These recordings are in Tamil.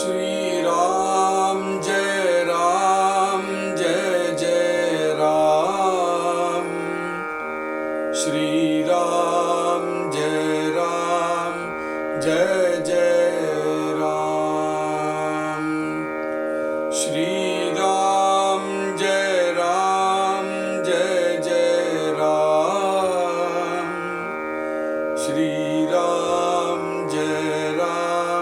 श्री राम जय जय राम। श्री राम जय जय राम। श्री राम जय जय राम।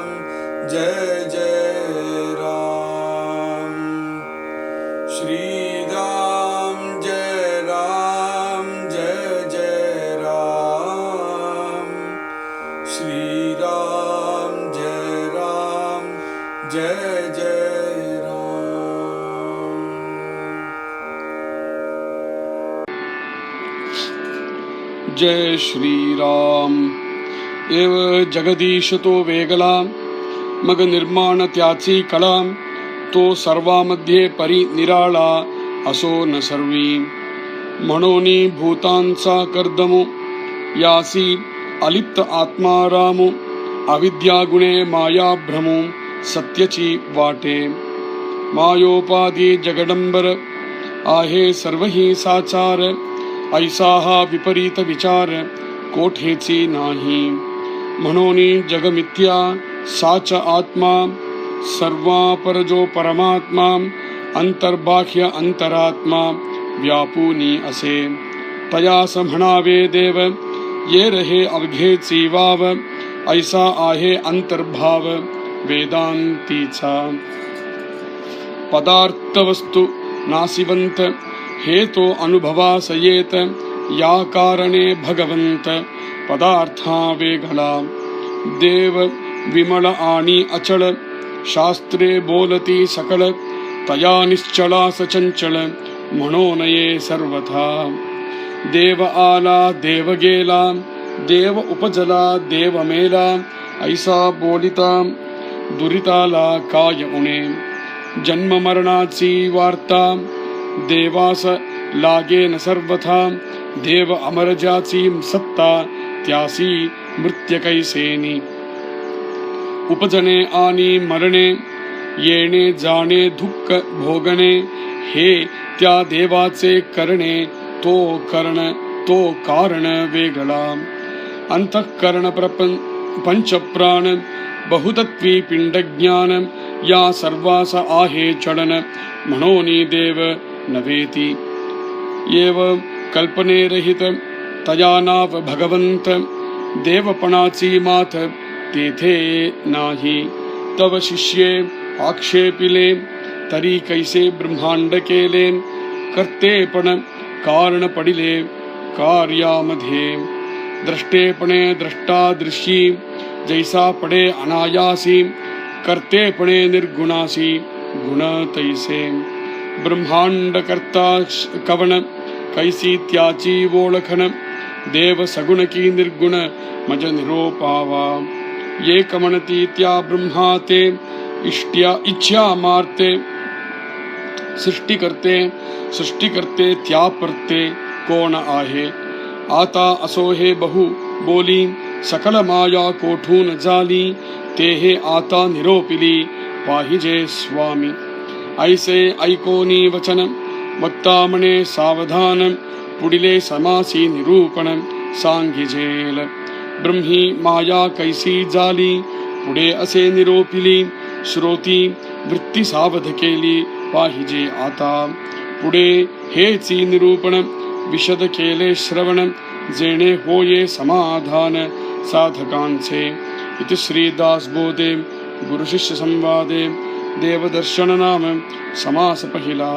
श्री राम जय जय राम। श्री राम जय जय राम। श्री राम जय जय राम। जय श्री राम। एव जगदीश तो वेगला मग निर्माण त्याची कला, तो सर्वामध्ये परी निराळा असो न सर्वी। म्हणोनी भूतांचा कर्दमो यासी अलिप्त आत्मारामो, अविद्या गुणे माया भ्रमो सत्यची वाटे। मायोपाधी जगडंबर आहे सर्वही साचार, ऐसा हा विपरीत विचार कोठेची नाही। म्हणोनी जगमिथ्या साच आत्मा, सर्वापर जो परमात्मा, अंतर्बाह्य अंतरात्मा व्यापूनी असे। तयास म्हणावे देव ये रहे अवघेची वाव, ऐसा आहे अंतर्भाव वेदांतीचा। पदार्थ वस्तू नासिवंत हे तो अनुभवास येत, या कारणे भगवंत पदार्था वेगळा। देव विमल आणि अचल, शास्त्रे बोलती सकल, तया निश्चला सचंचल म्हणून ये सर्वथा। देव आला देव गेला, देव उपजला देव मेला, ऐसा बोलिता दुरिताला काय उणे। जन्म मरणाची वार्ता देवास लागे न सर्वथा, देव अमरजाची सत्ता त्यासी मृत्य कैसेनी। उपजणे आणि मरणे, येणे जाणे दुःख भोगणे, हे त्या देवाचे करणे, तो कारण वेगळा। अंतःकरण पंचप्राण बहुतत्वी पिंडज्ञान, या सर्वास आहे चलन म्हणोनी देव नवेती। येव कल्पने रहित तया नाव भगवंत, देवपणाची माथ तेथे नाही। तव शिष्ये आक्षेपिले तरी कैसे ब्रह्मांड केले, कर्तेपण कारण पडिले कार्यामध्ये। द्रष्टेपणे द्रष्टा दृश्यी, जैसा पडे अनायासी, कर्तेपणे निर्गुणासी गुण तैसे। ब्रह्मांड करता कवन कैसी त्याची ओळखन, देव सगुण की निर्गुण मज निरोपावा। एक म्हणती त्या ब्रह्मा ते इच्छा मारते, सृष्टी करते त्या परते कोण आहे। आता असो हे बहु बोली, सकल माया कोठून झाली, ते हे आता निरोपिली पाहिजे स्वामी। ऐसे ऐकोनी वचन वक्ता म्हणे सावधान, पुढिले समासी निरूपण सांगिजेल। ब्रह्मी माया कैसी झाली पुढे असे निरोपिली, श्रोती वृत्ती सावध केली पाहिजे आता। पुढे हेची निरूपण विशद केले श्रवण, जेणे होये समाधान साधकांचे। इति श्रीदासबोधे गुरुशिष्य संवादे देवदर्शन नाम समास पहिला।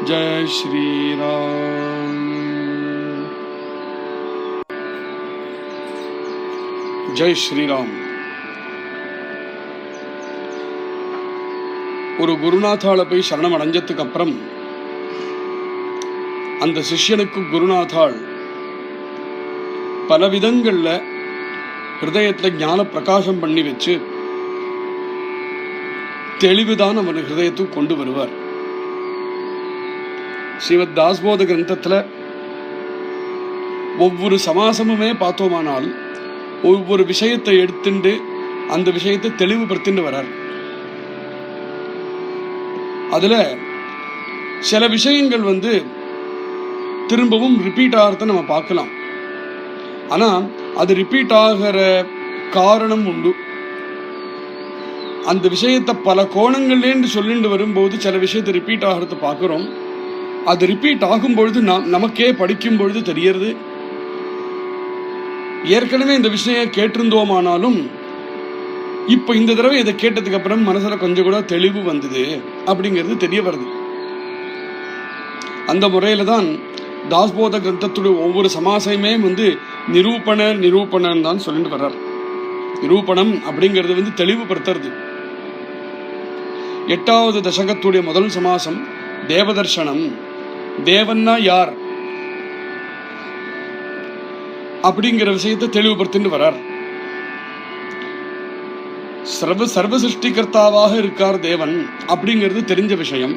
जय श्री राम। जय श्रीराम। ஒரு குருநாத்தாள போய் சரணம் அடைஞ்சதுக்கு அப்புறம் அந்த சிஷ்யனுக்கு குருநாத்தாள் பல விதங்கள்ல ஹிருதயத்துல ஞான பிரகாசம் பண்ணி வச்சு தெளிவுதான் அவன் ஹிருதயத்துக்கு கொண்டு வருவார். ஸ்ரீமத் தாஸ்போத கிரந்தத்துல ஒவ்வொரு சமாசமுமே பார்த்தோமானால் ஒவ்வொரு விஷயத்தை எடுத்துண்டு அந்த விஷயத்தை தெளிவுபடுத்திட்டு வரார். அதுல சில விஷயங்கள் திரும்பவும் ரிப்பீட் ஆகிறத நம்ம பார்க்கலாம். ஆனா அது ரிப்பீட் ஆகிற காரணம் உண்டு. அந்த விஷயத்தை பல கோணங்கள்லேருந்து சொல்லிட்டு வரும்போது சில விஷயத்தை ரிப்பீட் ஆகிறத பார்க்குறோம். அது ரிப்பீட் ஆகும் பொழுது நமக்கே படிக்கும் பொழுது தெரியறது, ஏற்கனவே இந்த விஷயம் கேட்டிருந்தோமானாலும் இப்போ இந்த தடவை இதை கேட்டதுக்கு அப்புறம் மனசுல கொஞ்சம் கூட தெளிவு வந்தது அப்படிங்கிறது தெரிய வருது. அந்த முறையில தான் தாஸ்போத கிரந்தத்துடைய ஒவ்வொரு சமாசையுமே நிரூபணம் தான் சொல்லிட்டு வர்றார். நிரூபணம் அப்படிங்கிறது தெளிவுபடுத்துறது. 8வது தசகத்துடைய முதல் சமாசம் தேவதர்ஷனம். தேவன்னா யார் அப்படிங்கிற விஷயத்தை தெளிவுபடுத்திட்டு வர்றார். சர்வ சிருஷ்டிகர்த்தாவாக இருக்கார் தேவன் அப்படிங்கிறது தெரிஞ்ச விஷயம்.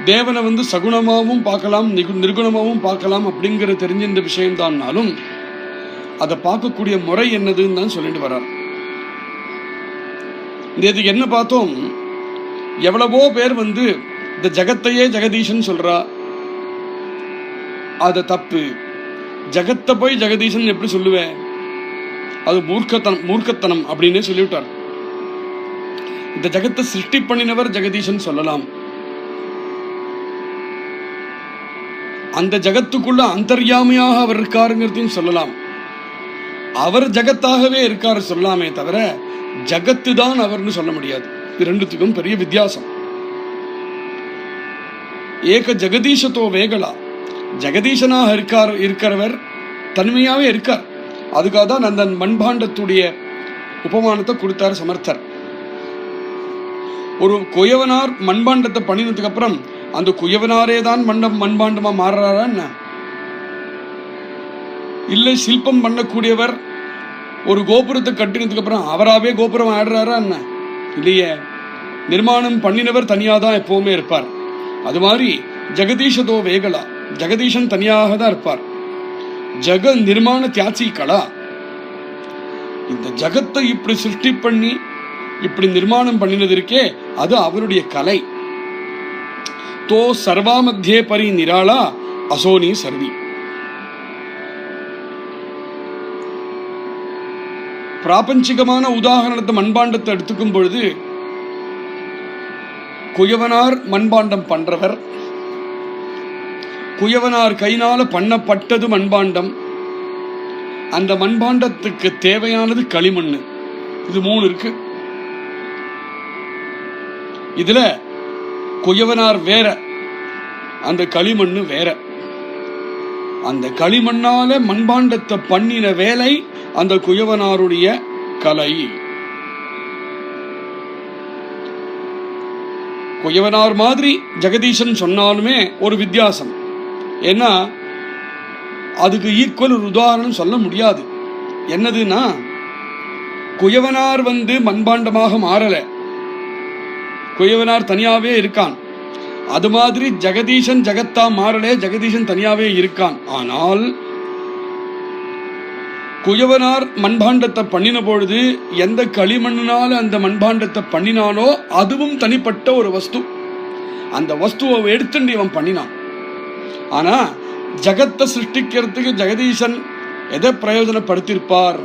தேவனை சகுணமாகவும் பார்க்கலாம், நிர்குணமாகவும் பார்க்கலாம் அப்படிங்கிற தெரிஞ்ச விஷயம் தான்னாலும் அதை பார்க்கக்கூடிய முறை என்னதுன்னு தான் சொல்லிட்டு வர்றார். இதுக்கு என்ன பார்த்தோம், எவ்வளவோ பேர் இந்த ஜகத்தையே ஜெகதீஷன் சொல்றா, அது தப்பு. ஜகத்தை போய் ஜெகதீஷன் எப்படி சொல்லுவேன், அது மூர்க்கத்தனம் அப்படின்னு சொல்லிவிட்டார். இந்த ஜகத்தை சிருஷ்டி பண்ணினவர் ஜெகதீஷன் சொல்லலாம், அந்த ஜகத்துக்குள்ள அந்தர்யாமியாக அவர் இருக்காருங்கிறதையும் சொல்லலாம். அவர் ஜகத்தாகவே இருக்காரு சொல்லாமே தவிர ஜகத்து தான் அவர்னு சொல்ல முடியாது. இது ரெண்டுத்துக்கும் பெரிய வித்தியாசம். ஏக ஜெகதீஷத்தோ வேகளா, ஜெகதீஷனாக இருக்கிறவர் தன்மையாவே இருக்கார். அதுக்காக தான் அந்த மண்பாண்டத்துடைய உபமானத்தை கொடுத்தார் சமர்த்தர். ஒரு குயவனார் மண்பாண்டத்தை பண்ணினதுக்கு அப்புறம் அந்த குயவனாரே தான் மண்பாண்டமா மாறுறாரா என்ன? இல்லை சில்பம் பண்ணக்கூடியவர் ஒரு கோபுரத்தை கட்டினதுக்கு அப்புறம் அவராகவே கோபுரம் ஆடுறாரா என்ன? இல்லையே, நிர்மாணம் பண்ணினவர் தனியாக தான் எப்பவுமே இருப்பார். அது மாதிரி ஜெகதீஷதோ வேகளா, ஜெகதீஷன் தனியாக தான் இருப்பார். ஜெக நிர்மாண தியாச்சி கலா, இந்த ஜகத்தை இப்படி சிருஷ்டி பண்ணி இப்படி நிர்மாணம் பண்ணினது இருக்கே அது அவருடைய கலை. தோ சர்வா மத்தியே பரி நிராளா அசோனி சர்வி. பிராபஞ்சிகமான உதாரணத்தை மண்பாண்டத்தை எடுத்துக்கும் பொழுது குயவனார் மண்பாண்டம் பண்றவர், குயவனார் கையினால பண்ணப்பட்டது மண்பாண்டம், அந்த மண்பாண்டத்துக்கு தேவையானது களிமண்ணு. இது 3 இருக்கு. இதுல குயவனார் வேற, அந்த களிமண்ணு வேற. அந்த களிமண்ணால மண்பாண்டத்தை பண்ணின வேலை அந்த குயவனாருடைய கலை. குயவனார் மாதிரி ஜெகதீஷன் சொன்னாலுமே ஒரு வித்தியாசம். ஏன்னா அதுக்கு ஈக்குவல் ஒரு உதாரணம் சொல்ல முடியாது. என்னதுன்னா, குயவனார் மண்பாண்டமாக மாறல, குயவனார் தனியாவே இருக்கான். அது மாதிரி ஜெகதீஷன் ஜெகத்தா மாறலே, ஜெகதீஷன் தனியாவே இருக்கான். ஆனால் குயவனார் மண்பாண்டத்தை பண்ணின பொழுது எந்த களிமண்ணால அந்த மண்பாண்டத்தை பண்ணினானோ அதுவும் தனிப்பட்ட ஒரு வஸ்து. அந்த வஸ்துவை எடுத்துட்டு இவன் பண்ணினான். ஆனா ஜகத்தை சிருஷ்டிக்கிறதுக்கு ஜெகதீஷன் எதை பிரயோஜனப்படுத்தியிருப்பார்?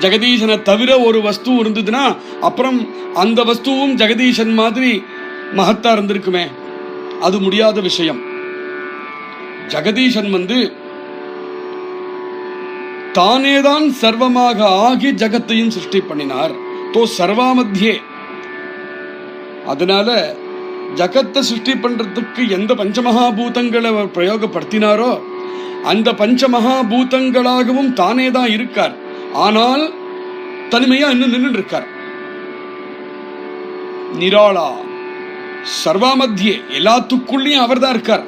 ஜெகதீஷனை தவிர ஒரு வஸ்து இருந்ததுன்னா அப்புறம் அந்த வஸ்துவும் ஜெகதீஷன் மாதிரி மகத்தா இருந்திருக்குமே. அது முடியாத விஷயம். ஜெகதீஷன் தானேதான் சர்வமாக ஆகி ஜகத்தையும் சிருஷ்டி பண்ணினார். தோ சர்வா மத்தியே. அதனால ஜகத்தை சிருஷ்டி பண்றதுக்கு எந்த பஞ்சமகாபூதங்களை அவர் பிரயோகப்படுத்தினாரோ அந்த பஞ்சமகாபூதங்களாகவும் தானே தான் இருக்கார். ஆனால் தனிமையா இன்னும் நின்று இருக்கார். நிராளா சர்வா மத்தியே, எல்லாத்துக்குள்ளேயும் அவர் தான் இருக்கார்.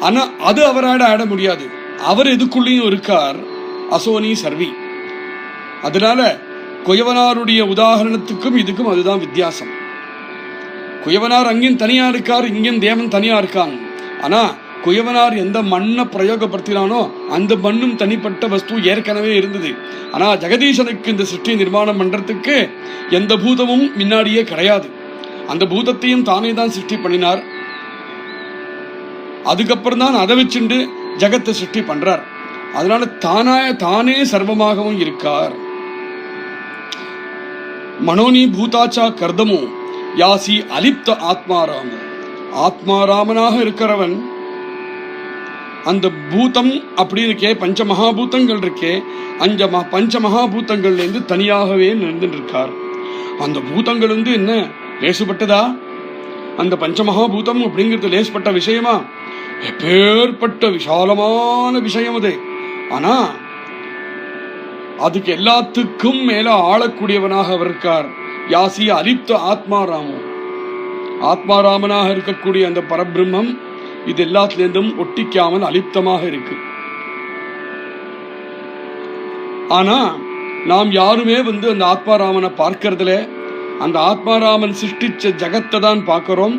ஆனா அது அவராட ஆட முடியாது. அவர் எதுக்குள்ளேயும் இருக்கார், அசோனி சர்வி. அதனால குயவனாருடைய உதாரணத்துக்கும் இதுக்கும் அதுதான் வித்தியாசம். குயவனார் அங்கேயும் தனியா இருக்கார், இங்கேயும் தேவன் தனியா இருக்கான். ஆனா குயவனார் எந்த மண்ணை பிரயோகப்படுத்தினானோ அந்த மண்ணும் தனிப்பட்ட வஸ்து ஏற்கனவே இருந்தது. ஆனா ஜெகதீசனுக்கு இந்த சிருஷ்டி நிர்மாணம் பண்றதுக்கு எந்த பூதமும் முன்னாடியே கிடையாது. அந்த பூதத்தையும் தானே தான் சிருஷ்டி பண்ணினார். அதுக்கப்புறம் தான் அதை வச்சுண்டு ஜெகத்தை சிருஷ்டி பண்றார். அதனால தானே சர்வமாகவும் இருக்கார். மனோனி பூதாச்சா கர்தமோ யாசி அலிப்த ஆத்மாராம. ஆத்மாராமனாக இருக்கிறவன் அந்த பூதம் அப்படி இருக்கே, பஞ்ச மகாபூதங்கள் இருக்கே, பஞ்ச மகாபூதங்கள்ல இருந்து தனியாகவே நின்று இருக்கார். அந்த பூதங்கள் வந்து என்ன லேசுப்பட்டதா? அந்த பஞ்சமகாபூதம் அப்படிங்கிறது லேசுப்பட்ட விஷயமா? எப்பேற்பட்ட விசாலமான விஷயம் அது. ஆனா அதுக்கு எல்லாத்துக்கும் மேல ஆளக்கூடியவனாக அவர் இருக்கார். யாசி அலிப்த ஆத்மாராமோ. ஆத்மாராமனாக இருக்கக்கூடிய அந்த பரபிரம்மம் இது எல்லாத்திலிருந்தும் ஒட்டிக்காமல் அலிப்தமாக இருக்கு. ஆனா நாம் யாருமே வந்து அந்த ஆத்மாராமனை பார்க்கறதுல, அந்த ஆத்மாராமன் சிருஷ்டிச்ச ஜகத்தை தான் பார்க்கிறோம்.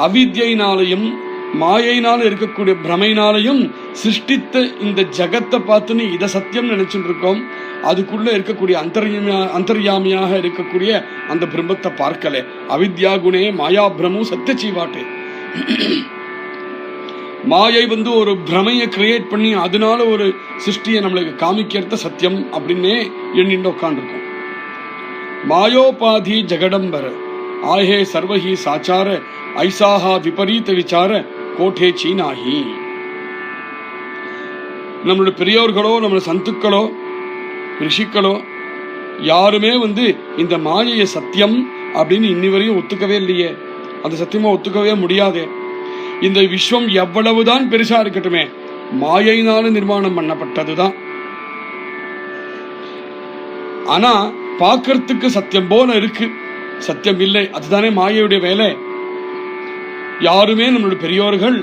அவித்யினாலையும் மாயையினால இருக்கக்கூடிய பிரமையினாலையும் சிருஷ்டித்த இந்த ஜகத்தை பார்த்துன்னு இதை சத்தியம் நினைச்சுட்டு இருக்கோம். அதுக்குள்ள இருக்கக்கூடிய அந்தர்யாமியாக இருக்கக்கூடிய அந்த பிரம்மத்தை பார்க்கல. அவித்யா குணே மாயா பிரமு சத்திய சீவாட்டே. மாயை வந்து ஒரு பிரமையை கிரியேட் பண்ணி அதனால ஒரு சிருஷ்டியை நம்மளுக்கு காமிக்கிறத சத்தியம் அப்படின்னே எண்ணிட்டு உட்காந்துருக்கோம். மாயோபாதி ஜெகடம்பர ஆஹே சர்வஹி சாச்சார ஐசாஹா விபரீத விசார கோட்டே சீனாஹி. நம்மளுடைய பெரியோர்களோ நம்மளுடைய சந்துக்களோ ரிஷிக்களோ யாருமே வந்து இந்த மாயைய சத்தியம் அப்படின்னு இன்னி வரையும் ஒத்துக்கவே இல்லையே. அந்த சத்தியமா ஒத்துக்கவே முடியாதே. இந்த விஸ்வம் எவ்வளவுதான் பெருசா இருக்கட்டுமே, மாயையினால நிர்மாணம் பண்ணப்பட்டதுதான். ஆனா பார்க்கறதுக்கு சத்தியம் போல இருக்கு, சத்தியம் இல்லை. அதுதானே மாயையுடைய வேலை. யாருமே நம்மளுடைய பெரியோர்கள்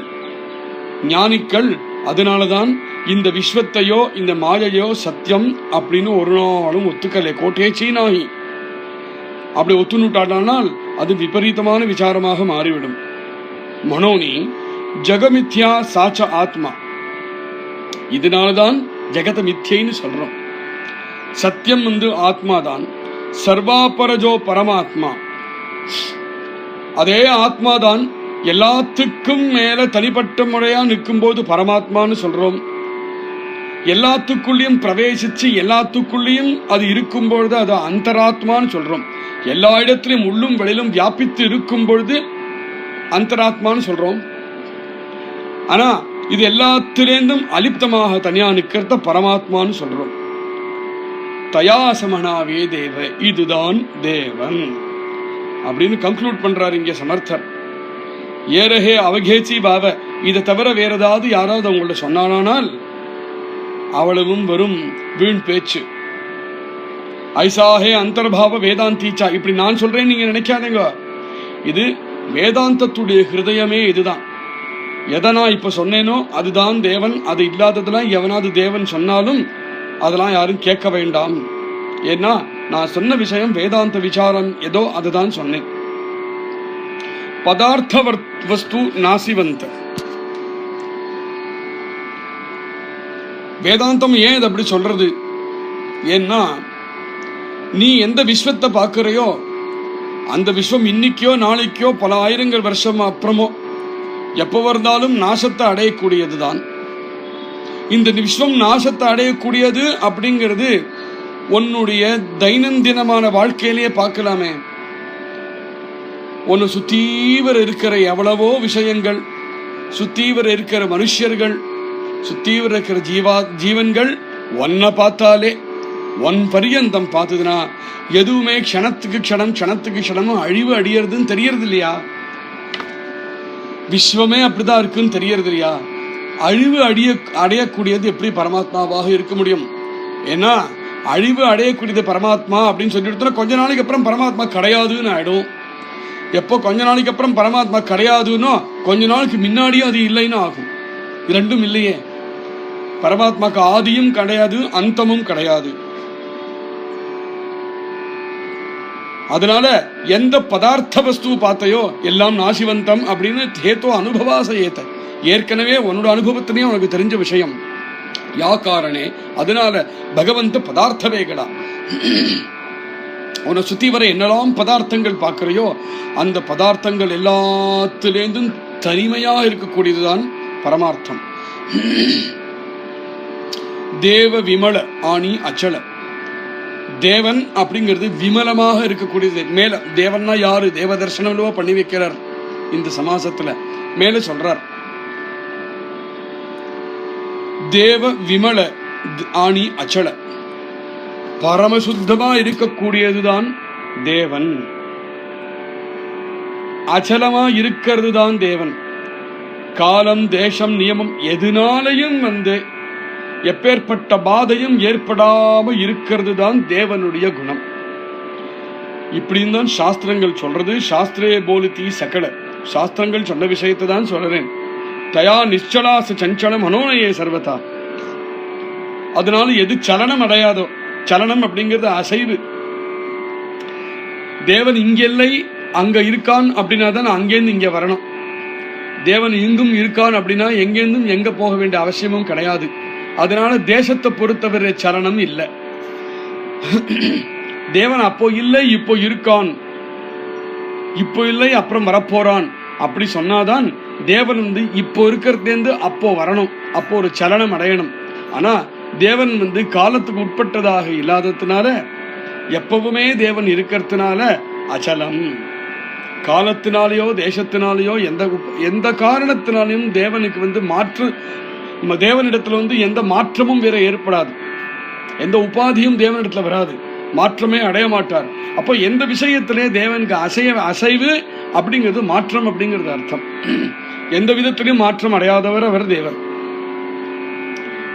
ஞானிக்கள் அதனாலதான் இந்த விஸ்வத்தையோ இந்த மாயையோ சத்தியம் அப்படின்னு ஒரு நாளும் ஒத்துக்கலை. கோட்டே சீனாகி. அப்படி ஒத்துணுட்டானால் அது விபரீதமான விசாரமாக மாறிவிடும். மனோனி ஜெகமித்யா சாச்ச ஆத்மா. இதனால்தான் ஜெகத மித்யைன்னு சொல்றோம். சத்தியம் வந்து ஆத்மாதான். சர்வாபரஜோ பரமாத்மா. அதே ஆத்மாதான் எல்லாத்துக்கும் மேல தனிப்பட்ட முறையா நிற்கும் போது பரமாத்மான்னு சொல்றோம். எல்லாத்துக்குள்ளேயும் பிரவேசிச்சு எல்லாத்துக்குள்ளேயும் அது இருக்கும் பொழுது அது அந்தராத்மான்னு சொல்றோம். எல்லா இடத்திலும் உள்ளும் வெளியிலும் வியாபித்து இருக்கும் பொழுது அந்தராத்மான்னு சொல்றோம். ஆனா இது எல்லாத்திலேருந்தும் அலிப்தமாக தனியா நிற்கிறத பரமாத்மான்னு சொல்றோம். தயாசமனாவே தேவ, இதுதான் தேவன் அப்படின்னு கன்க்ளூட் பண்றாரு இங்க சமர்த்தர். ஏரஹே அவகேச்சி பாவ. இதை தவிர வேற ஏதாவது யாராவது அவங்கள்ட்ட சொன்னானால் அவ்வளவும் வரும் வீண் பேச்சு. ஐசாஹே அந்தர்பாவ வேதாந்தீச்சா. இப்படி நான் சொல்றேன் நீங்க நினைக்காதீங்க. இது வேதாந்தத்துடைய ஹிருதயமே இதுதான். எதை நான் இப்ப சொன்னேனோ அதுதான் தேவன். அது இல்லாததெல்லாம் எவனாவது தேவன் சொன்னாலும் அதெல்லாம் யாரும் கேட்க வேண்டாம். ஏன்னா நான் சொன்ன விஷயம் வேதாந்த விசாரம் ஏதோ அதுதான் சொன்னேன். பதார்த்த வஸ்து நாசிவந்த. வேதாந்தம் ஏன் இது அப்படி சொல்றது? ஏன்னா நீ எந்த விஸ்வத்தை பார்க்கிறையோ அந்த விஸ்வம் இன்னைக்கோ நாளைக்கோ பல ஆயிரங்கள் வருஷம் அப்புறமோ எப்போ வந்தாலும் நாசத்தை அடையக்கூடியதுதான். இந்த விஸ்வம் நாசத்தை அடையக்கூடியது அப்படிங்கிறது உன்னுடைய தைனந்தினமான வாழ்க்கையிலேயே பார்க்கலாமே. ஒன்னு சுத்தீவர் இருக்கிற எவ்வளவோ விஷயங்கள், சுத்தீவர் இருக்கிற மனுஷர்கள், சுத்தீவர் இருக்கிற ஜீவன்கள் ஒன்ன பார்த்தாலே ஒன் பரியந்தம் பார்த்ததுன்னா எதுவுமே க்ஷணத்துக்கு க்ஷணம் க்ஷணத்துக்கு க்ஷணமும் அழிவு அடையிறதுன்னு தெரியறது இல்லையா? விஸ்வமே அப்படிதான் இருக்குன்னு தெரியறது இல்லையா? அழிவு அடையக்கூடியது எப்படி பரமாத்மாவாக இருக்க முடியும்? ஏன்னா அழிவு அடையக்கூடியது பரமாத்மா அப்படின்னு சொல்லிட்டு கொஞ்ச நாளைக்கு அப்புறம் பரமாத்மா கிடையாதுன்னு ஆயிடும். எப்போ கொஞ்ச நாளைக்கு அப்புறம் பரமாத்மா கிடையாதுன்னோ கொஞ்ச நாளைக்கு முன்னாடியும் அது இல்லைன்னு ஆகும். ரெண்டும் இல்லையே. பரமாத்மாக்கு ஆதியும் கிடையாது, அந்தமும் கிடையாது. அதனால எந்த பதார்த்த வஸ்து பார்த்தையோ எல்லாம் நாசிவந்தம் அப்படின்னு ஹேத்தோ அனுபவாச ஏத்த. ஏற்கனவே உன்னோட அனுபவத்திலேயே உனக்கு தெரிஞ்ச விஷயம். யா காரணே, அதனால பகவந்த பதார்த்த வேகடா, உன்னை சுத்தி வர என்னெல்லாம் பதார்த்தங்கள் பார்க்கிறையோ அந்த பதார்த்தங்கள் எல்லாத்திலேருந்தும் தனிமையா இருக்கக்கூடியதுதான் பரமார்த்தம். தேவ விமல ஆணி அச்சல, தேவன் அப்படிங்கிறது விமலமாக இருக்கக்கூடியது. மேல தேவன்னா யாரு? தேவ தர்சனம் பண்ணி வைக்கிறார் இந்த சமாசத்துல. மேல சொல்றார் தேவ விமல ஆணி அச்சல, பரமசுத்தமா இருக்கக்கூடியதுதான் தேவன், அச்சலமா இருக்கிறது தான் தேவன். காலம் தேசம் நியமம் எதுனாலையும் எப்பேற்பட்ட பாதையும் ஏற்படாம இருக்கிறது தான் தேவனுடைய குணம். இப்படின்னு தான் சாஸ்திரங்கள் சொல்றது. சாஸ்திரே போலித்தி சகல, சாஸ்திரங்கள் சொன்ன விஷயத்தை தான் சொல்றேன். தயா நிச்சலாச சஞ்சல மனோனயே சர்வதா. அதனால எது சலனம் அடையாதோ, சலனம் அப்படிங்கிறது அசைவு. தேவன் இங்க இல்லை அங்க இருக்கான் அப்படின்னா தான் அங்கேருந்து இங்க வரணும். தேவன் இங்கும் இருக்கான் அப்படின்னா எங்கேருந்தும் எங்க போக வேண்டிய அவசியமும் கிடையாது. அதனால தேசத்தை பொறுத்தவரை சலனம் இல்லை. தேவன் அப்போ இல்லை இப்போ இருக்கான், இப்போ இல்லை அப்புறம் வரப்போறான் அப்படி சொன்னாதான் தேவன் இப்போ இருக்கிறதுலேருந்து அப்போ வரணும், அப்போ ஒரு சலனம் அடையணும். ஆனா தேவன் காலத்துக்கு உட்பட்டதாக இல்லாததுனால, எப்பவுமே தேவன் இருக்கிறதுனால அச்சலம். காலத்தினாலேயோ தேசத்தினாலேயோ எந்த காரணத்தினாலையும் தேவனுக்கு மாற்று, தேவனிடத்துல எந்த மாற்றமும் வேற ஏற்படாது, எந்த உபாதியும் தேவனிடத்துல வராது, மாற்றமே அடைய மாட்டார். அப்போ எந்த விஷயத்திலே தேவனுக்கு அசைவு அப்படிங்கிறது மாற்றம் அப்படிங்கிறது அர்த்தம். எந்த விதத்திலையும் மாற்றம் அடையாதவர் அவர் தேவன்.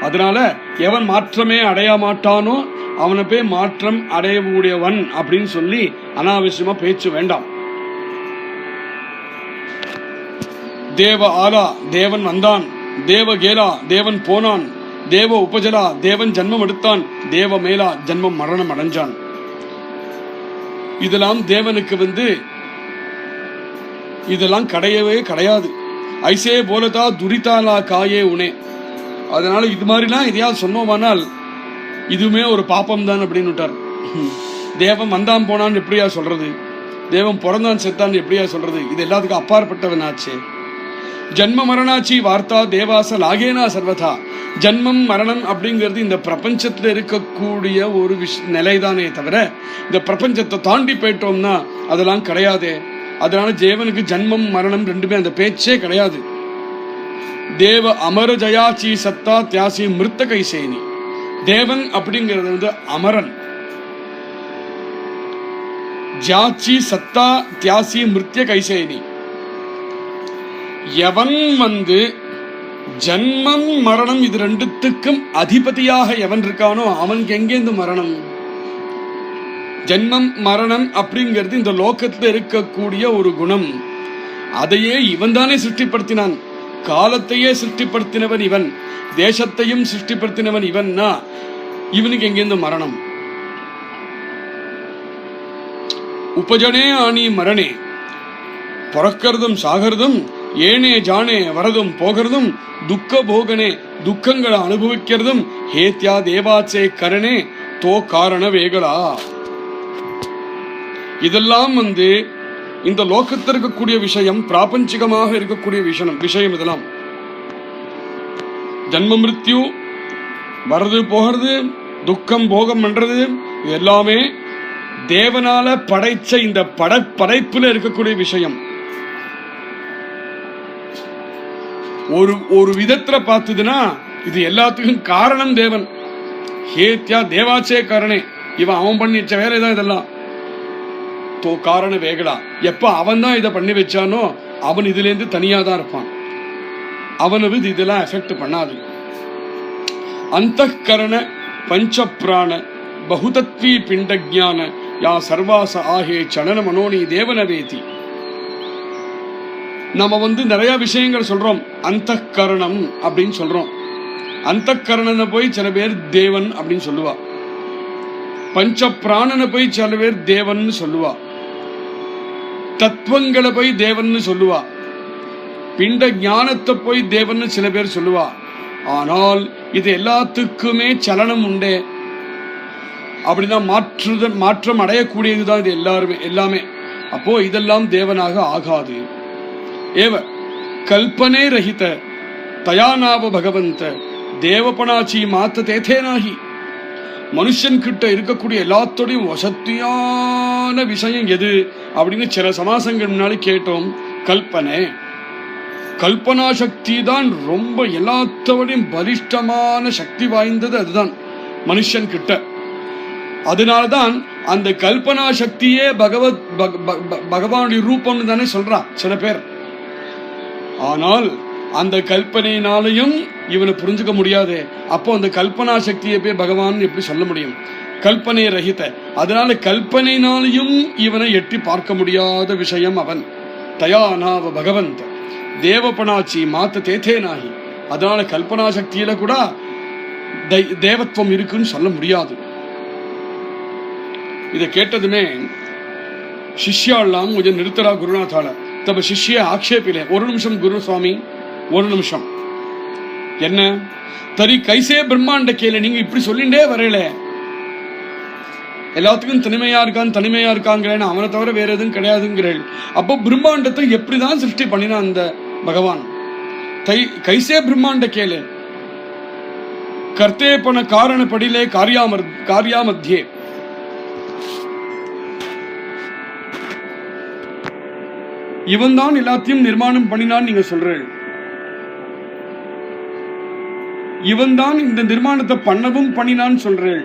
அதனால எவன் மாற்றமே அடைய மாட்டானோ அவனை போய் மாற்றம் அடையக்கூடியவன் அப்படின்னு சொல்லி அனாவசியமா பேச்சு வேண்டாம். தேவ ஆலா, தேவன் வந்தான். தேவ கேலா, தேவன் போனான். தேவ உபஜலா, தேவன் ஜன்மம் எடுத்தான். தேவ மேலா, ஜன்மம் மரணம் அடைஞ்சான். இதெல்லாம் தேவனுக்கு இதெல்லாம் கிடையவே கிடையாது. ஐசே போலதா துரிதாலா காயே உனே. அதனால இது மாதிரிலாம் எதையாவது சொன்னோமானால் இதுவுமே ஒரு பாப்பம் தான் அப்படின்னு விட்டார். தேவன் வந்தான் போனான்னு எப்படியா சொல்றது? தேவன் பிறந்தான் செத்தான் எப்படியா சொல்றது? இது எல்லாத்துக்கும் அப்பாற்பட்டவன் ஆச்சு. ஜன்ம மரணாச்சி வார்த்தா தேவாச லாகேனா சர்வதா. ஜன்மம் மரணம் அப்படிங்கிறது இந்த பிரபஞ்சத்துல இருக்கக்கூடிய ஒரு நிலைதானே தவிர இந்த பிரபஞ்சத்தை தாண்டி போயிட்டோம்னா அதெல்லாம் கிடையாதே. அதனால தேவனுக்கு ஜன்மம் மரணம் ரெண்டுமே அந்த பேச்சே கிடையாது. தேவ அமர ஜயாச்சி சத்தா தியாசி மிருத்த கைசேனி. தேவன் அப்படிங்கிறது அமரன். ஜாச்சி சத்தா தியாசி மிருத்ய கைசேனி. எவன் ஜன்மம் மரணம் இது ரெண்டுத்துக்கும் அதிபதியாக எவன் இருக்கானோ அவனுக்கு எங்கேந்து மரணம்? ஜன்மம் மரணம் அப்படிங்கிறது இந்த லோகத்துல இருக்கக்கூடிய ஒரு குணம். அதையே இவன் தானே சிருஷ்டிப்படுத்தினான். காலத்தையே சிருஷ்டிப்படுத்தினவன் இவன், தேசத்தையும் சிருஷ்டிப்படுத்தினவன் இவன்னா இவனுக்கு எங்கேந்து மரணம்? உபஜனே ஆணி மரணே. பிறக்கிறதும் சாகிறதும், ஏனே ஜானே வரதும் போகிறதும், துக்க போகனே துக்கங்களை அனுபவிக்கிறதும், ஹேத்யா தேவாச்சே கரணே தோ காரண வேகளா. இதெல்லாம் இந்த லோகத்தில் இருக்கக்கூடிய விஷயம், பிராபஞ்சிகமாக இருக்கக்கூடிய விஷயம். இதெல்லாம் ஜன்ம மிருத்யு வரது போகிறது, துக்கம் போகம் பண்றது, இது எல்லாமே தேவனால படைச்ச இந்த படைப்புல இருக்கக்கூடிய விஷயம். ஒரு விதத்துல பார்த்ததுன்னா இது எல்லாத்துக்கும் காரணம் தேவன். ஹேத்யா தேவாச்சே கரணே. இவன் அவன் பண்ணி வச்ச வேலை தான் இதெல்லாம். தோ காரண வேகடா. எப்ப அவன் தான் இதை பண்ணி வச்சானோ அவன் இதுல இருந்து தனியா தான் இருப்பான். அவனுக்கு இதெல்லாம் எஃபெக்ட் பண்ணாது. அந்தఃகரண பஞ்ச பிராண பகுதத்வி பிண்ட ஜான யா சர்வாச ஆகே சலன மனோனி தேவனவேதி. நம்ம நிறைய விஷயங்கள் சொல்றோம். அந்தఃகரணம் அப்படின்னு சொல்றோம். அந்தःகரணனை போய் சில பேர் தேவன் அப்படின்னு சொல்லுவா. பஞ்ச பிராணனை போய் சில பேர் தேவன் சொல்லுவா. தத்துவங்களை போய் தேவன் சொல்லுவா. பிண்ட ஞானத்தை போய் தேவன்னு சில பேர் சொல்லுவா. ஆனால் இது எல்லாத்துக்குமே சலனம் உண்டே, அப்படின்னா மாற்றம் அடையக்கூடியதுதான் இது எல்லாமே. அப்போ இதெல்லாம் தேவனாக ஆகாது. ஏவ கல்பனே ரஹித தயானாவ பகவந்த தேவபணாச்சி மாத்த தேதேனாகி. மனுஷன் கிட்ட இருக்கக்கூடிய எல்லாத்தோடையும் வசத்தியான விஷயம் எது அப்படின்னு சில சமாசங்கள் முன்னாடி கேட்டோம். கல்பனை, கல்பனா சக்தி தான் ரொம்ப எல்லாத்தோடையும் பலிஷ்டமான சக்தி வாய்ந்தது. அதுதான் மனுஷன் கிட்ட. அதனால்தான் அந்த கல்பனா சக்தியே பகவானுடைய ரூபம்னு தானே சொல்றான் சில பேர். ஆனால் அந்த கல்பனையினாலையும் இவனை புரிஞ்சுக்க முடியாது. அப்போ அந்த கல்பனா சக்தியை போய் பகவான் எப்படி சொல்ல முடியும்? கல்பனை ரஹித. அதனால கல்பனையினாலையும் இவனை எட்டி பார்க்க முடியாத விஷயம் அவன். தயானாவ பகவந்த தேவபணாச்சி மாத்த தேதேனாகி. அதனால கல்பனா சக்தியில கூட தேவத்துவம் இருக்குன்னு சொல்ல முடியாது. இதை கேட்டதுமே ಶಿಷ್ಯಾಳಾಂ ಮುझे ನಿರುತ್ತರಾ ಗುರುನಾಥಾಳ ತಬ ಶಿಷ್ಯ ಆಕ್ಷೇಪಿಲೆ ஒரு நிமிஷம் குரு சுவாமி ஒரு நிமிஷம் என்ன தரி கைசே பிரம்மாண்ட கேளு நீங்க இப்படி சொல்லிண்டே வரல எல்லாத்துக்கும் தனிமையா இருக்காங்கிறேன் அவனை தவிர வேற எதுவும் கிடையாதுங்கிறேன் அப்போ பிரம்மாண்டத்தை எப்படிதான் சிருஷ்டி பண்ணினா அந்த பகவான் கைசே பிரம்மாண்ட கேளு கர்த்தேபன காரண படிலே காரியா மத்தியே இவன் தான் எல்லாத்தையும் நிர்மாணம் பண்ணினான் நீங்க சொல்றேன் இவன் தான் இந்த நிர்மாணத்தை பண்ணவும் பண்ணினான்னு சொல்றேன்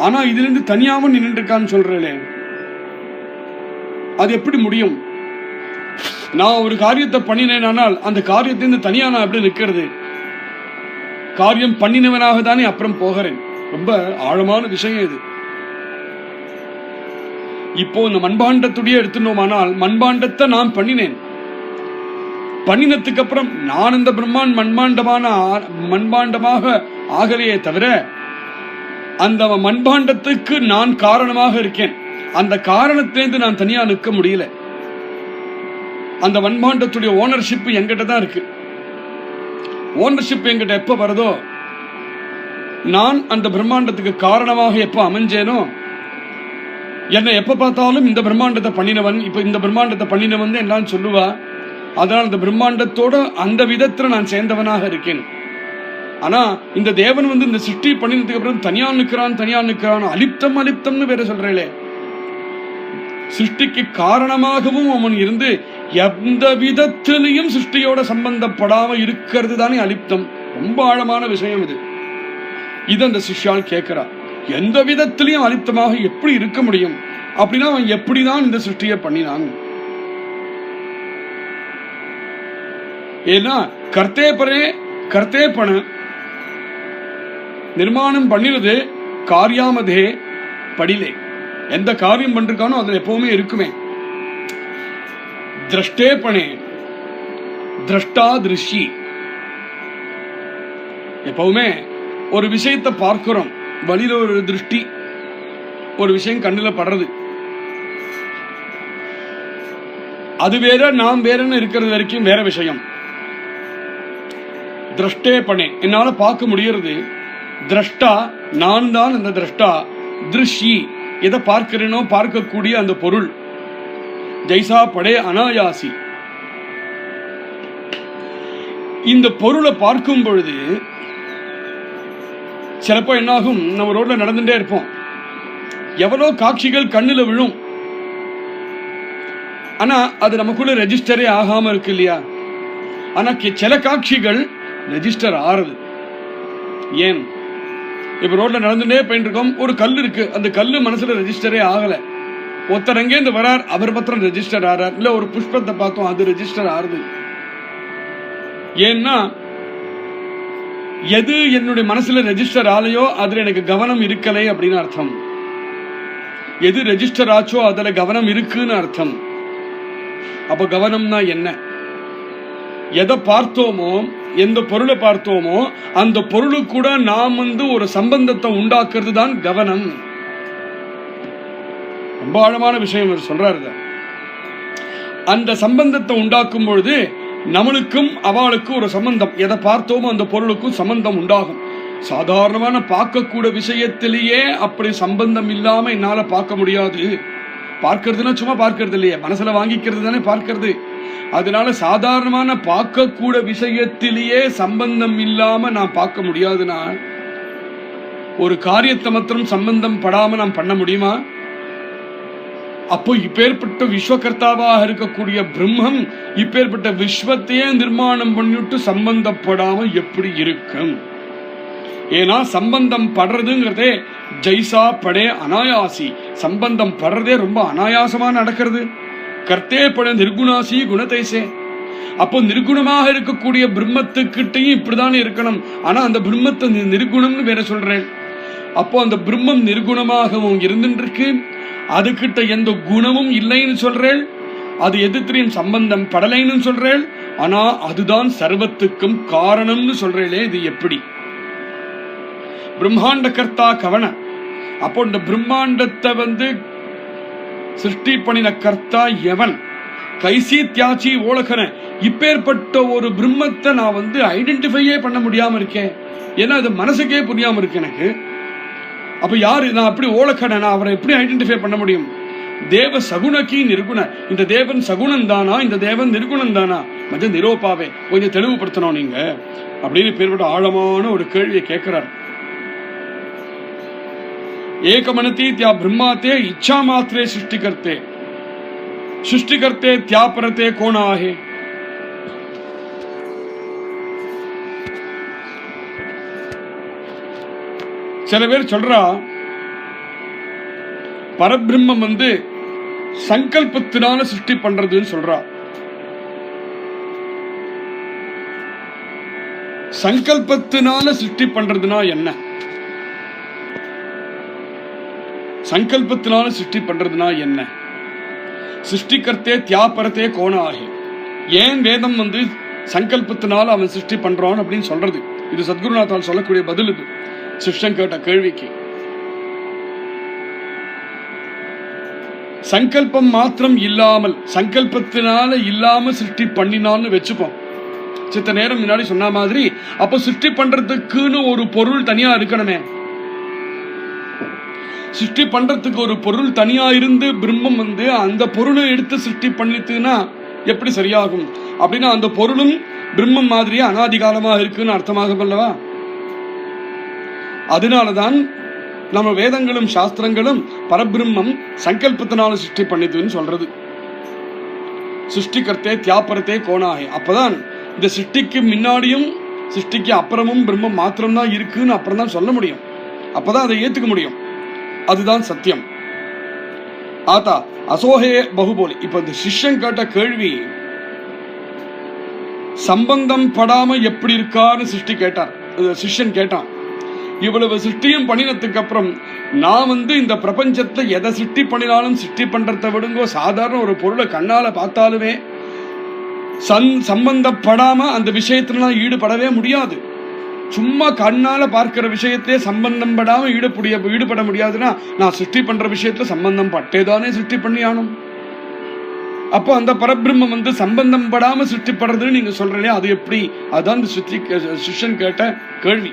ஆனா இதுல இருந்து தனியாவும் நின்று இருக்கான்னு சொல்றேன் அது எப்படி முடியும் நான் ஒரு காரியத்தை பண்ணினேனால் அந்த காரியத்திலிருந்து தனியா நான் எப்படி நிற்கிறது காரியம் பண்ணினவனாக தானே அப்புறம் போகிறேன் ரொம்ப ஆழமான விஷயம் இது இப்போ இந்த மண்பாண்டத்துடைய எடுத்துனோமானால் மண்பாண்டத்தை நான் பண்ணினதுக்கு அப்புறம் நான் இந்த மண்பாண்டமாக ஆகலையே தவிர அந்த மண்பாண்டத்துக்கு நான் காரணமாக இருக்கேன் அந்த காரணத்திலிருந்து நான் தனியா நிற்க முடியல அந்த மண்பாண்டத்துடைய ஓனர்ஷிப் என்கிட்ட தான் இருக்கு ஓனர்ஷிப் என்கிட்ட எப்ப வருதோ நான் அந்த பிரம்மாண்டத்துக்கு காரணமாக எப்ப அமைஞ்சேனோ என்னை எப்ப பார்த்தாலும் இந்த பிரம்மாண்டத்தை பண்ணினவன் இப்ப இந்த பிரம்மாண்டத்தை பண்ணினவன் எல்லாம் சொல்லுவா அதனால் இந்த பிரம்மாண்டத்தோட அந்த விதத்துல நான் சேர்ந்தவனாக இருக்கேன் ஆனா இந்த தேவன் இந்த சிருஷ்டி பண்ணினதுக்கு அப்புறம் தனியா நிற்கிறான் அலிப்தம்னு வேற சொல்றேன் சிருஷ்டிக்கு காரணமாகவும் அவன் இருந்து எந்த விதத்திலையும் சிருஷ்டியோட சம்பந்தப்படாம இருக்கிறது தானே அலிப்தம் ரொம்ப ஆழமான விஷயம் இது அந்த சிஷ்யால் கேட்கிறா எந்த விதத்திலையும் அலிப்தமாக எப்படி இருக்க முடியும் அப்படின்னா அவன் எப்படிதான் இந்த சிருஷ்டியை பண்ணினான் ஏன்னா கர்த்தேபன நிர்மாணம் பண்ணினது காரியாமதே படிலே எந்த காரியம் பண்றானோ அதுல எப்பவுமே இருக்குமே திரஷ்டேபனே திரஷ்டா திருஷ்டி எப்பவுமே ஒரு விஷயத்தை பார்க்கிறோம் வழியில ஒரு திருஷ்டி ஒரு விஷயம் கண்ணுல படுறது அது வேற நாம் வேறன்னு இருக்கிறது வரைக்கும் வேற விஷயம் திரஷ்டே பண்ணே என்னால பார்க்க முடியறது திரஷ்டா நான் தான் அந்த திரஷ்டா திருஷ்டி எதை பார்க்கிறேனோ பார்க்கக்கூடிய அந்த பொருள் ஜெய்சா படே அனாயாசி இந்த பொருளை பார்க்கும் பொழுது சிலப்போ என்னாகும் நம்ம ரோட்ல நடந்துட்டே இருப்போம் எவ்வளோ காட்சிகள் கண்ணுல விழும் ஆனா அது நமக்குள்ள ரெஜிஸ்டரே ஆகாம இருக்கு இல்லையா ஆனா சில காட்சிகள் ரெஜிஸ்டர் ஆறுது ஏன் இப்ப ரோட்ல நடந்துட்டே போயிட்டு இருக்கோம் ஒரு கல் இருக்கு அந்த கல்லு மனசுல ரெஜிஸ்டரே ஆகல ஒருத்தர் அங்கேருந்து வரார் அவர் பத்திரம் ரெஜிஸ்டர் ஆறார் இல்ல ஒரு புஷ்பத்தை பார்த்தோம் அது ரெஜிஸ்டர் ஆறுது ஏன்னா எது என்னுடைய மனசுல ரெஜிஸ்டர் ஆலையோ அதுல எனக்கு கவனம் இருக்கலை அப்படின்னு அர்த்தம் எது ரெஜிஸ்டர் ஆச்சோ அதுல கவனம் இருக்குன்னு அர்த்தம் அப்ப கவனம்னா என்ன எதை பார்த்தோமோ எந்த பொருளை பார்த்தோமோ அந்த பொருளுக்கு கூட நாம் ஒரு சம்பந்தத்தை உண்டாக்குறது தான் கவனம் ரொம்ப ஆழமான விஷயம் சொல்றாரு அந்த சம்பந்தத்தை உண்டாக்கும் பொழுது நம்மளுக்கும் அவளுக்கும் ஒரு சம்பந்தம், எதை பார்த்தோமோ அந்த பொருளுக்கும் சம்பந்தம் உண்டாகும். சாதாரணமான பார்க்கக்கூடிய விஷயத்திலேயே அப்படி சம்பந்தம் இல்லாம என்னால பார்க்க முடியாது. பார்க்கறதுன்னா சும்மா பார்க்கறது இல்லையே, மனசுல வாங்கிக்கிறது தானே பார்க்கறது. அதனால சாதாரணமான பார்க்கக்கூட விஷயத்திலேயே சம்பந்தம் இல்லாம நான் பார்க்க முடியாதுன்னா ஒரு காரியத்தை மாத்திரம் சம்பந்தம் படாம நான் பண்ண முடியுமா? அப்போ இப்பேற்பட்ட விஸ்வகர்த்தாவாக இருக்கக்கூடிய பிரம்மம் இப்பேற்பட்ட விஸ்வத்தையே நிர்மாணம் பண்ணிட்டு சம்பந்தப்படாம எப்படி இருக்கும்? ஏன்னா சம்பந்தம் படுறதுங்கிறதே ஜெய்சா படே அனாயாசி. சம்பந்தம் படுறதே ரொம்ப அனாயாசமா நடக்கிறது. கர்த்தே பட நிர்குணாசி குணத்தைசே. அப்போ நிர்குணமாக இருக்கக்கூடிய பிரம்மத்துக்கிட்டையும் இப்படிதானே இருக்கணும். ஆனா அந்த பிரம்மத்தை நிர்குணம்னு வேற சொல்றேன். அப்போ அந்த பிரம்மம் நிர்குணமாகவும் இருந்துருக்கு, அதுகிட்ட எந்த குணமும் இல்லைன்னு சொல்றேன். அது எதிர்த்தையும் சம்பந்தம் படலைன்னு சொல்றேன். ஆனா அதுதான் சர்வத்துக்கும் காரணம்னு சொல்றேனே, இது எப்படி? பிரம்மாண்ட கர்த்தா கவன. அப்போ இந்த பிரம்மாண்டத்தை சிருஷ்டி பண்ணின கர்த்தா எவன்? கைசி தியாச்சி ஓலகன. இப்பேற்பட்ட ஒரு பிரம்மத்தை நான் ஐடென்டிஃபையே பண்ண முடியாம இருக்கேன். ஏன்னா அது மனசுக்கே புரியாம இருக்கு எனக்கு. அப்ப யாரு நான் அப்படி ஓலக்கன, நான் அவரை எப்படி ஐடென்டிஃபை பண்ண முடியும்? தேவ சகுணக்கி நிர்குண. இந்த தேவன் சகுணம் தானா, இந்த தேவன் நிர்குணம் தானா? மஞ்சள் நிரோபாவே கொஞ்சம் தெளிவுபடுத்தணும் நீங்க அப்படின்னு பேர்பட்ட ஆழமான ஒரு கேள்வியை கேட்கிறார். ஏகமனதி தியா பிரம்மாத்தே இச்சா மாத்திரே சிருஷ்டிகர்த்தே சிருஷ்டிகர்த்தே தியாபரத்தே கோணாஹே. சில பேர் சொல்றா பரபிரம்மம் சங்கல்பத்தினால சிருஷ்டி பண்றதுன்னு சொல்றா. சங்கல்பத்தினால சிருஷ்டி பண்றதுனா என்ன? சங்கல்பத்தினால சிருஷ்டி பண்றதுனா என்ன? சிருஷ்டிகர்த்தே தியாபரத்தே கோணாஹே. ஏன் வேதம் சங்கல்பத்தினால அவன் சிருஷ்டி பண்றான் அப்படின்னு சொல்றது? இது சத்குருநாத்தால் சொல்லக்கூடிய பதில். இது சிஷ்யன் கேட்ட கேள்விக்கு. சங்கல்பம் மாத்திரம் இல்லாமல், சங்கல்பத்தினால இல்லாம சிருஷ்டி பண்ணினான்னு வச்சுப்போம். சித்த நேரம் முன்னாடி சொன்ன மாதிரி, அப்ப சிருஷ்டி பண்றதுக்குன்னு ஒரு பொருள் தனியா இருக்கணுமே. சிருஷ்டி பண்றதுக்கு ஒரு பொருள் தனியா இருந்து பிரம்மம் அந்த பொருளை எடுத்து சிருஷ்டி பண்ணிட்டுன்னா எப்படி சரியாகும்? அப்படின்னா அந்த பொருளும் பிரம்மம் மாதிரியே அனாதிகாலமா இருக்குன்னு அர்த்தமாகும் அல்லவா? அதனாலதான் நம்ம வேதங்களும் சாஸ்திரங்களும் பரபிரம்மம் சங்கல்பத்தினால சிருஷ்டி பண்ணிதுன்னு சொல்றது. சிருஷ்டிகர்த்தே தியாபரத்தே கோணாஹே. அப்பதான் இந்த சிருஷ்டிக்கு முன்னாடியும் சிருஷ்டிக்கு அப்புறமும் பிரம்மம் மாத்திரம்தான் இருக்குன்னு அப்புறம் தான் சொல்ல முடியும். அப்பதான் அதை ஏத்துக்க முடியும். அதுதான் சத்தியம். ஆத்தா அசோஹே பகுபோலி. இப்ப இந்த சிஷ்யன் கேட்ட கேள்வி சம்பந்தம் படாம எப்படி இருக்கான்னு சிருஷ்டி கேட்டார். சிஷ்யன் கேட்டான், இவ்வளவு சிருஷ்டியும் பண்ணினதுக்கு அப்புறம் நான் இந்த பிரபஞ்சத்தை எதை சிருஷ்டி பண்ணினாலும் சிருஷ்டி பண்றதை விடுங்கோ, சாதாரண ஒரு பொருளை கண்ணால பார்த்தாலுமே சம்பந்தப்படாம அந்த விஷயத்துல நான் ஈடுபடவே முடியாது. சும்மா கண்ணால பார்க்கிற விஷயத்திலே சம்பந்தம் படாம ஈடுபட முடியாதுன்னா நான் சிருஷ்டி பண்ற விஷயத்துல சம்பந்தம் பட்டேதானே சிருஷ்டி பண்ணி ஆனும். அப்போ அந்த பரபிரம்மம் சம்பந்தம் படாம சிருஷ்டி படுறதுன்னு நீங்க சொல்றீங்க, அது எப்படி? அதான் சிஷ்யன் கேட்ட கேள்வி.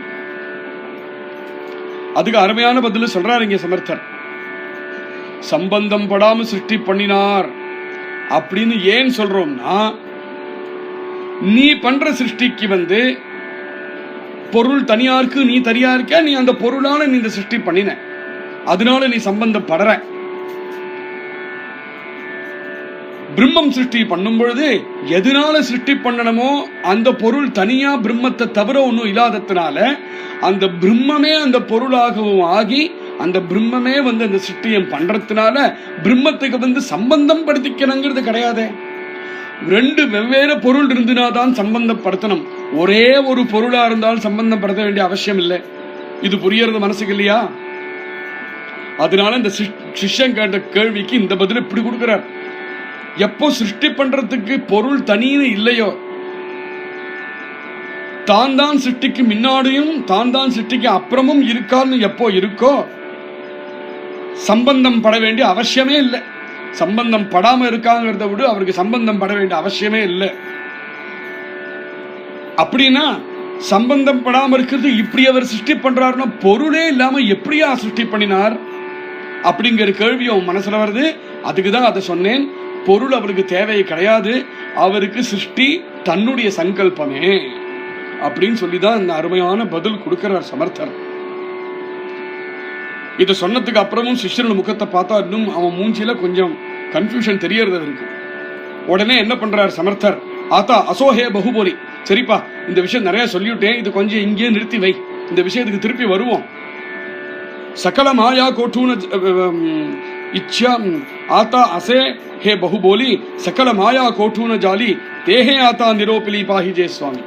அதுக்கு அருமையான பதில் சொல்றாரு இங்க சமர்த்தர். சம்பந்தம் படாம சிருஷ்டி பண்ணினார் அப்படின்னு ஏன் சொல்றோம்னா, நீ பண்ற சிருஷ்டிக்கு பொருள் தனியா இருக்கு, நீ தனியா இருக்க, நீ அந்த பொருளால நீ இந்த சிருஷ்டி பண்ணின, அதனால நீ சம்பந்தப்படுற. பிரம்மம் சிருஷ்டி பண்ணும் பொழுது எதனால சிருஷ்டி பண்ணணுமோ அந்த பொருள் தனியா பிரம்மத்தை தவிர ஒன்னும் இல்லாததுனால அந்த பிரம்மமே அந்த பொருளாகவும் ஆகி அந்த பிரம்மமே அந்த சிருஷ்டியம் பண்றதுனால பிரம்மத்துக்கு சம்பந்தம் படுத்திக்கணுங்கிறது கிடையாது. ரெண்டு வெவ்வேறு பொருள் இருந்துனாதான் சம்பந்தப்படுத்தணும். ஒரே ஒரு பொருளா இருந்தால் சம்பந்தப்படுத்த வேண்டிய அவசியம் இல்லை. இது புரியறது மனசுக்கு இல்லையா? அதனால இந்த சிஷ்யன் கேட்ட கேள்விக்கு இந்த பதில் இப்படி கொடுக்கிறார். எப்போ சிருஷ்டி பண்றதுக்கு பொருள் தனியே இல்லையோ, தான் தான் சிருஷ்டிக்கு முன்னாடியும் தான் தான் சிருஷ்டிக்கு அப்புறமும் இருக்கான்னு எப்போ இருக்கோ சம்பந்தம் பட வேண்டிய அவசியமே இல்லை. சம்பந்தம் படாம இருக்காங்கிறத விட அவருக்கு சம்பந்தம் பட வேண்டிய அவசியமே இல்லை. அப்படின்னா சம்பந்தம் படாம இருக்கிறது இப்படி அவர் சிருஷ்டி பண்றாருன்னா பொருளே இல்லாம எப்படியா சிருஷ்டி பண்ணினார் அப்படிங்கிற கேள்வி அவன் மனசுல வருது. அதுக்குதான் அதை சொன்னேன். பொருள் அவருக்கு தேவை கிடையாது, அவருக்கு சிருஷ்டி தன்னுடைய சங்கல்பமே அப்படின்னு சொல்லிதான் இந்த அருமையான பதில் கொடுக்கிறார் சமர்த்தர். இதை சொன்னதுக்கு அப்புறமும் சிஷ்யனோட முகத்தை பார்த்தா இன்னும் அவன் மூஞ்சில கொஞ்சம் கன்ஃபியூஷன் தெரியறது இருக்கு. உடனே என்ன பண்றார் சமர்த்தர், ஆத்தா அசோஹே பகுபோலி, சரிப்பா இந்த விஷயம் நிறைய சொல்லிவிட்டேன், இது கொஞ்சம் இங்கே நிறுத்தி வை, இந்த விஷயத்துக்கு திருப்பி வருவோம். சகல மாயா கோட்டூன இச்சா ஆத்தா அசே ஹே பகுபோலி சகல மாயா கோட்டூன ஜாலி தேஹே ஆத்தா நிரோபிலி பாஹி ஜே சுவாமி.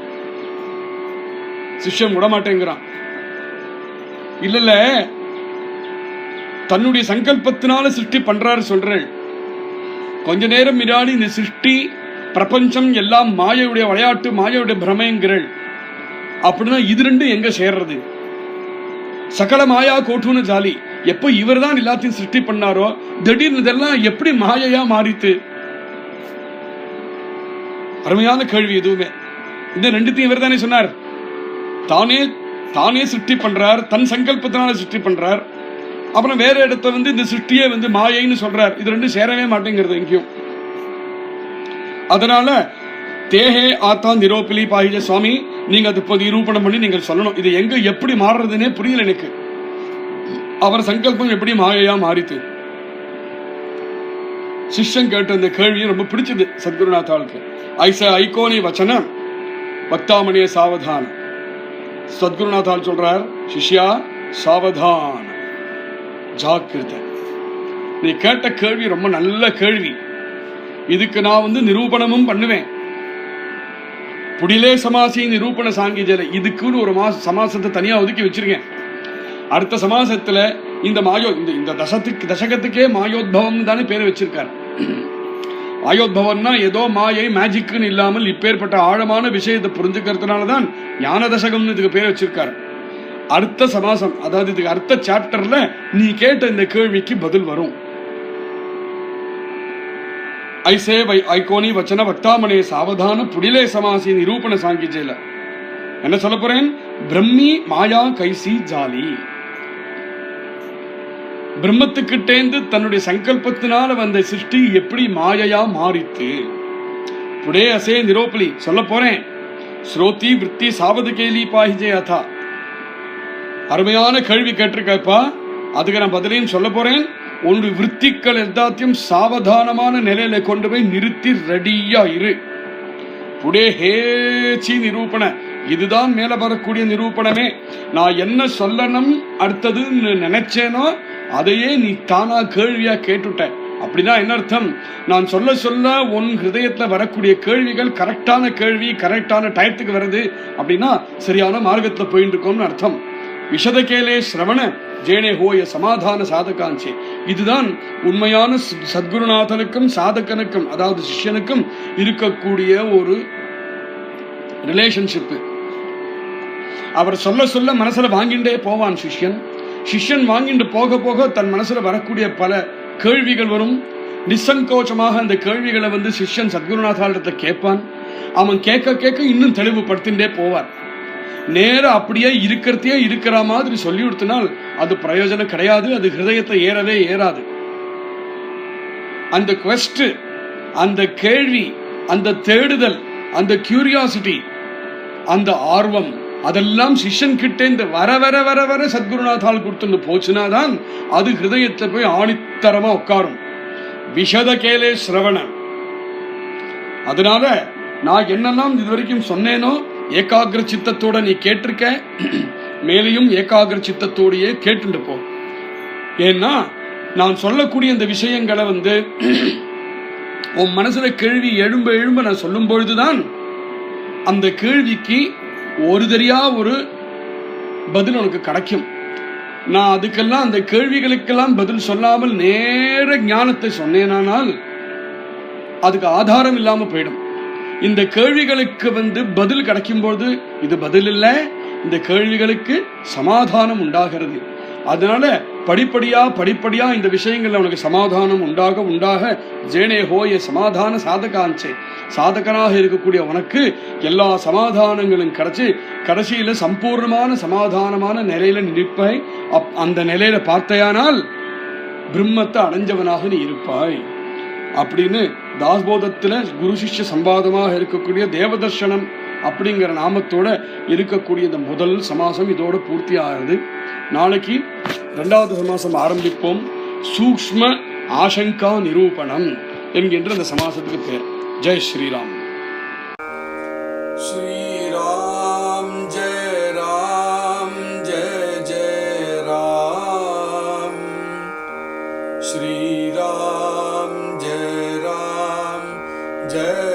சிஷ்யன் விடமாட்டேங்கிறான். இல்ல தன்னுடைய சங்கல்பத்தினால சிருஷ்டி பண்றாரு சொல்றேன். கொஞ்ச நேரம் முன்னாடி இந்த சிருஷ்டி பிரபஞ்சம் எல்லாம் மாயையுடைய விளையாட்டு, மாயையுடைய பிரமைங்கிறள். அப்படின்னா இது ரெண்டும் எங்க சேர்றது? சகல மாயா கோட்டுன்னு ஜாலி, எப்போ இவர் தான் எல்லாத்தையும் சிருஷ்டி பண்ணாரோ திடீர்னு இதெல்லாம் எப்படி மாயையா மாறித்து? அருமையான கேள்வி. எதுவுமே இந்த ரெண்டுத்தையும் இவர் தானே சொன்னார். தானே சிருஷ்டி பண்றார், தன் சங்கல்பத்தினால சிருஷ்டி பண்றார். அப்புறம் வேற இடத்த இந்த சிருஷ்டியே மாயைன்னு சொல்றார். இது ரெண்டும் சேரவே மாட்டேங்கிறது எங்கேயும். அதனால தேஹே ஆத்தா நிரோபிலி பாஹிஜ சுவாமி, நீங்க அது இப்போ நிரூபணம் பண்ணி நீங்கள் சொல்லணும். இது எங்க எப்படி மாறுறதுன்னே புரியல எனக்கு. அவர் சங்கல்பம் எப்படி மாயையா மாறித்து? சிஷ்யன் கேட்ட இந்த கேள்வியை ரொம்ப பிடிச்சது சத்குருநாத்தாளுக்கு. ஐச ஐகோனி வச்சன பக்தாமணிய சாவதான. சத்குருநாத்தாள் சொல்றார், சிஷ்யா சாவதான, ஜாக்கிரத. நீ கேட்ட கேள்வி ரொம்ப நல்ல கேள்வி. இதுக்கு நான் நிரூபணமும் பண்ணுவேன். புடிலே சமாசி நிரூபண சாங்கிஜல, இதுக்குன்னு ஒரு சமாசத்தை தனியா ஒதுக்கி வச்சிருக்கேன். அடுத்த சமாசத்துல இந்த இந்த தசகத்துக்கே மாயோத்பவம் தானே பேரை வச்சிருக்காரு. மாயோத்பவம்னா ஏதோ மாயை மேஜிக்னு இல்லாமல் இப்பேற்பட்ட ஆழமான விஷயத்தை புரிஞ்சுக்கிறதுனாலதான் ஞான தசகம்னு இதுக்கு பேர் வச்சிருக்காரு. அடுத்த சமாசம், அதாவது இதுக்கு அடுத்த சாப்டர்ல நீ கேட்ட இந்த கேள்விக்கு பதில் வரும். ஐசே ஐகோனி வச்சன வக்தாமனே சாவதான புடிலே சமாசி நிரூபண சாங்கிஜேல என்ன சொல்ல போறேன்? பிரம்மி மாயா கைசி ஜாலி. பிரம்மத்துக்கிட்டேந்து தன்னுடைய சங்கல்பத்தினால வந்த சிருஷ்டி எப்படி மாயையா மாறித்து? புடே அசே நிரோபலி சொல்ல போறேன். ஸ்ரோதி விருத்தி சாவத கேலி பாஹிஜே அதா. அருமையான கேள்வி கேட்டிருக்கப்பா, அதுக்கு நான் பதிலையும் சொல்ல போறேன். உன்னுடைய விருத்திகள் எல்லாத்தையும் சாவதானமான நிலையில கொண்டு போய் நிறுத்தி ரெடியா இரு. புடே ஹேச்சி நிரூபண, இதுதான் மேல வரக்கூடிய நிரூபணமே. நான் என்ன சொல்லணும் அடுத்ததுன்னு நினைச்சேனோ அதையே நீ தானா கேள்வியா கேட்டுட்ட. அப்படின்னா என்ன அர்த்தம்? நான் சொல்ல சொல்ல உன் ஹிருதயத்துல வரக்கூடிய கேள்விகள் கரெக்டான கேள்வி, கரெக்டான டயத்துக்கு வருது அப்படின்னா சரியான மார்க்கத்துல போயிட்டு இருக்கோம்னு அர்த்தம். விஷதகேலே சிரவண ஜேனே ஹோய சமாதான சாதகாஞ்சே. இதுதான் உண்மையான சத்குருநாதனுக்கும் சாதகனுக்கும், அதாவது சிஷ்யனுக்கும் இருக்கக்கூடிய ஒரு ரிலேஷன்ஷிப். அவர் சொல்ல சொல்ல மனசுல வாங்கிண்டே போவான் சிஷ்யன். சிஷ்யன் வாங்கிட்டு போக போக தன் மனசுல வரக்கூடிய பல கேள்விகள் வரும். நிசங்கோச்சமாக அந்த கேள்விகளை சிஷ்யன் சத்குருநாதாரிடத்தை கேட்பான். அவன் கேட்க கேட்க இன்னும் தெளிவுபடுத்தின்றே போவார். நேரம் அப்படியே இருக்கிறதையே இருக்கிற மாதிரி சொல்லி கொடுத்தனால் அது பிரயோஜனம் கிடையாது. அது ஹிருதயத்தை ஏறவே ஏறாது. அந்த குவெஸ்ட், அந்த கேள்வி, அந்த தேடுதல், அந்த கியூரியாசிட்டி, அந்த ஆர்வம், அதெல்லாம் சிஷ்யன் கிட்ட இந்த வர வர வர வர சத்குருநாதால் கொடுத்து போச்சுனாதான் அது ஹிருதயத்தை போய் ஆணித்தரமா உட்காரும். விஷத கேலே சிரவணம். அதனால நான் என்னெல்லாம் இதுவரைக்கும் சொன்னேனோ ஏகாகிர சித்தத்தோட நீ கேட்டிருக்க, மேலையும் ஏகாகிர சித்தத்தோடையே கேட்டுட்டு போ. ஏன்னா நான் சொல்லக்கூடிய இந்த விஷயங்களை உன் மனசுல கேள்வி எழும்ப எழும்ப நான் சொல்லும் பொழுதுதான் அந்த கேள்விக்கு ஒரு தெரியா ஒரு பதில் உனக்கு கிடைக்கும். நான் அதுக்கெல்லாம் அந்த கேள்விகளுக்கெல்லாம் பதில் சொல்லாமல் நேர ஞானத்தை சொன்னேனானால் அதுக்கு ஆதாரம் இல்லாம போயிடும். இந்த கேள்விகளுக்கு பதில் கிடைக்கும் போது இது பதில் இல்லை, இந்த கேள்விகளுக்கு சமாதானம் உண்டாகிறது. அதனால படிப்படியா இந்த விஷயங்கள்ல உனக்கு சமாதானம் உண்டாக ஜேனே ஹோய சமாதான சாதகாஞ்சே, சாதகனாக இருக்கக்கூடிய உனக்கு எல்லா சமாதானங்களும் கிடைச்சு கடைசியில சம்பூர்ணமான சமாதானமான நிலையில நிற்பாய். அந்த நிலையில பார்த்தையானால் பிரம்மத்தை அடைஞ்சவனாக நீ இருப்பாய் அப்படின்னு தாஸ்போதத்துல குரு சிஷ்ய சம்பாதமாக இருக்கக்கூடிய தேவதர்ஷனம் அப்படிங்கிற நாமத்தோட இருக்கக்கூடிய இந்த முதல் சமாசம் இதோட பூர்த்தி ஆகுது. நாளைக்கு 2வது சமாசம் ஆரம்பிப்போம். சூக்ஷ்ம ஆசங்கா நிரூபணம் என்கின்ற அந்த சமாசத்துக்கு பேர். ஜெய் ஸ்ரீராம். ஸ்ரீராம் ஜெய ராம் ஜெய ஜெய ராம். ஸ்ரீராம் ஜெய ராம் ஜெய